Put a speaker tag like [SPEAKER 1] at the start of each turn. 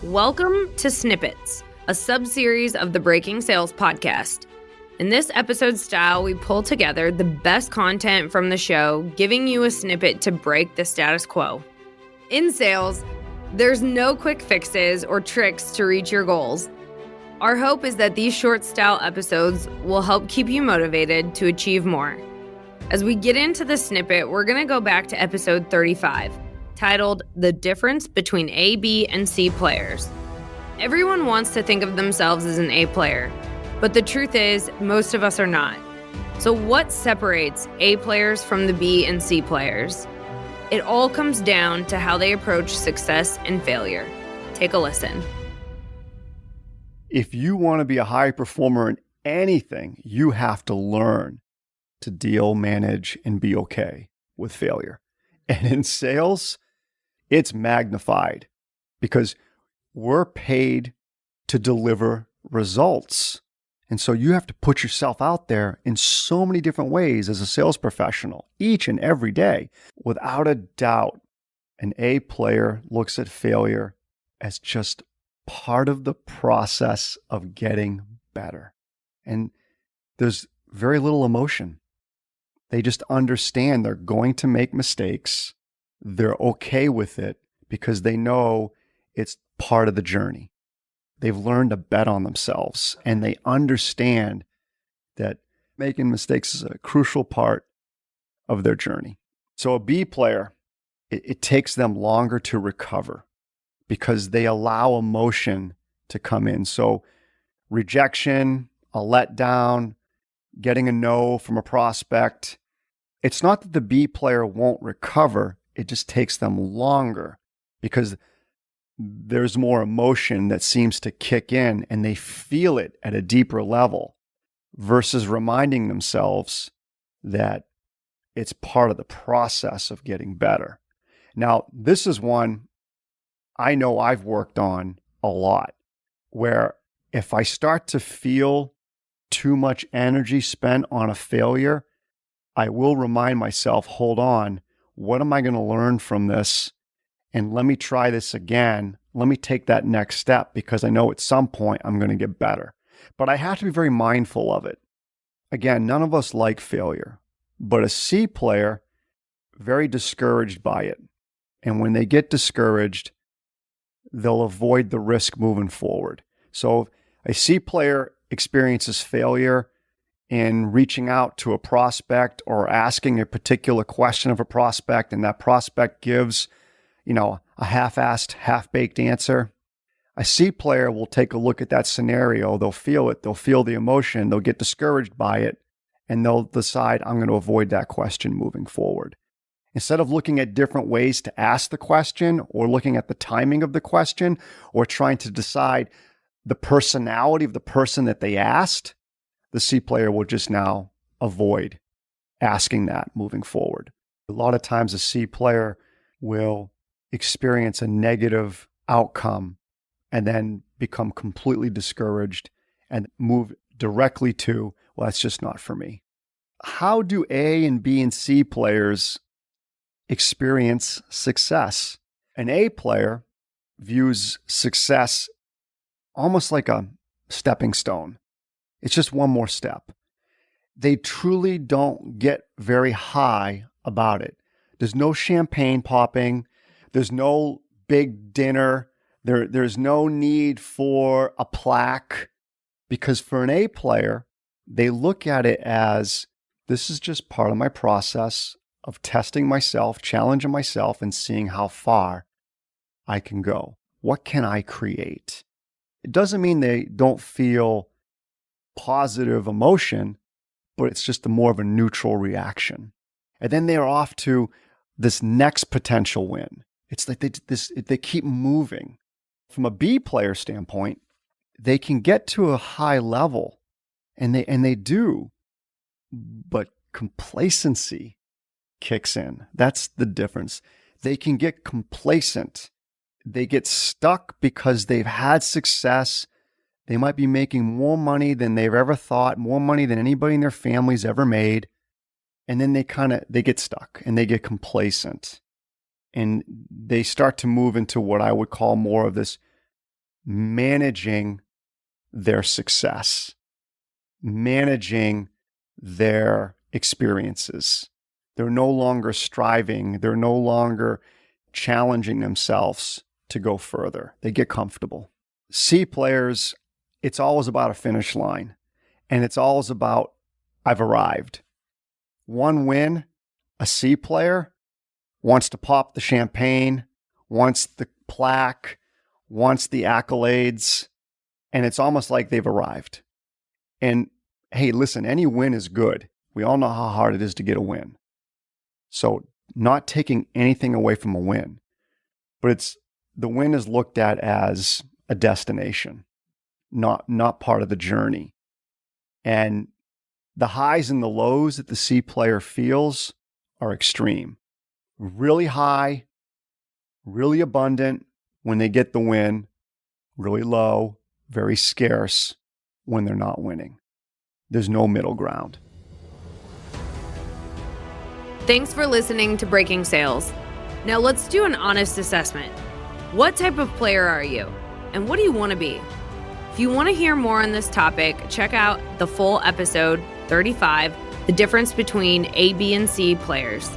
[SPEAKER 1] Welcome to Snippets, a sub-series of the Breaking Sales podcast. In this episode style, we pull together the best content from the show, giving you a snippet to break the status quo. In sales, there's no quick fixes or tricks to reach your goals. Our hope is that these short style episodes will help keep you motivated to achieve more. As we get into the snippet, we're going to go back to episode 35. Titled The Difference Between A, B, and C Players. Everyone wants to think of themselves as an A player, but the truth is most of us are not. So what separates A players from the B and C players? It all comes down to how they approach success and failure. Take a listen.
[SPEAKER 2] If you want to be a high performer in anything, you have to learn to deal, manage, and be okay with failure. And in sales, it's magnified because we're paid to deliver results. And so you have to put yourself out there in so many different ways as a sales professional, each and every day. Without a doubt, an A player looks at failure as just part of the process of getting better. And there's very little emotion. They just understand they're going to make mistakes. They're okay with it because they know it's part of the journey. They've learned to bet on themselves, and they understand that making mistakes is a crucial part of their journey. So a B player, it takes them longer to recover because they allow emotion to come in. So rejection, a letdown, getting a no from a prospect, it's not that the B player won't recover. It just takes them longer because there's more emotion that seems to kick in and they feel it at a deeper level versus reminding themselves that it's part of the process of getting better. Now, this is one I know I've worked on a lot, where if I start to feel too much energy spent on a failure, I will remind myself, hold on, what am I going to learn from this? And let me try this again. Let me take that next step because I know at some point I'm going to get better. But I have to be very mindful of it. Again, none of us like failure, but a C player, very discouraged by it. And when they get discouraged, they'll avoid the risk moving forward. So a C player experiences failure in reaching out to a prospect or asking a particular question of a prospect, and that prospect gives, a half-assed, half-baked answer. A C player will take a look at that scenario. They'll feel it. They'll feel the emotion. They'll get discouraged by it, and they'll decide, I'm going to avoid that question moving forward. Instead of looking at different ways to ask the question or looking at the timing of the question or trying to decide the personality of the person that they asked, the C player will just now avoid asking that moving forward. A lot of times a C player will experience a negative outcome and then become completely discouraged and move directly to, well, that's just not for me. How do A and B and C players experience success? An A player views success almost like a stepping stone. It's just one more step. They truly don't get very high about it. There's no champagne popping. There's no big dinner. There's no need for a plaque because for an A player, they look at it as this is just part of my process of testing myself, challenging myself, and seeing how far I can go. What can I create? It doesn't mean they don't feel positive emotion, but it's just more of a neutral reaction. And then they're off to this next potential win. It's like they keep moving. From a B player standpoint, they can get to a high level, and they do, but complacency kicks in. That's the difference. They can get complacent. They get stuck because they've had success. They might be making more money than they've ever thought, more money than anybody in their family's ever made. And then they get stuck and they get complacent. And they start to move into what I would call more of this managing their success, managing their experiences. They're no longer striving. They're no longer challenging themselves to go further. They get comfortable. C players, it's always about a finish line. And it's always about, I've arrived. One win, a C player wants to pop the champagne, wants the plaque, wants the accolades, and it's almost like they've arrived. And hey, listen, any win is good. We all know how hard it is to get a win. So not taking anything away from a win, but the win is looked at as a destination, not part of the journey. And the highs and the lows that the C player feels are extreme. Really high, really abundant when they get the win, really low, very scarce when they're not winning. There's no middle ground.
[SPEAKER 1] Thanks for listening to Breaking Sales. Now let's do an honest assessment. What type of player are you? And what do you want to be? If you want to hear more on this topic, check out the full episode 35, The Difference Between A, B, and C Players.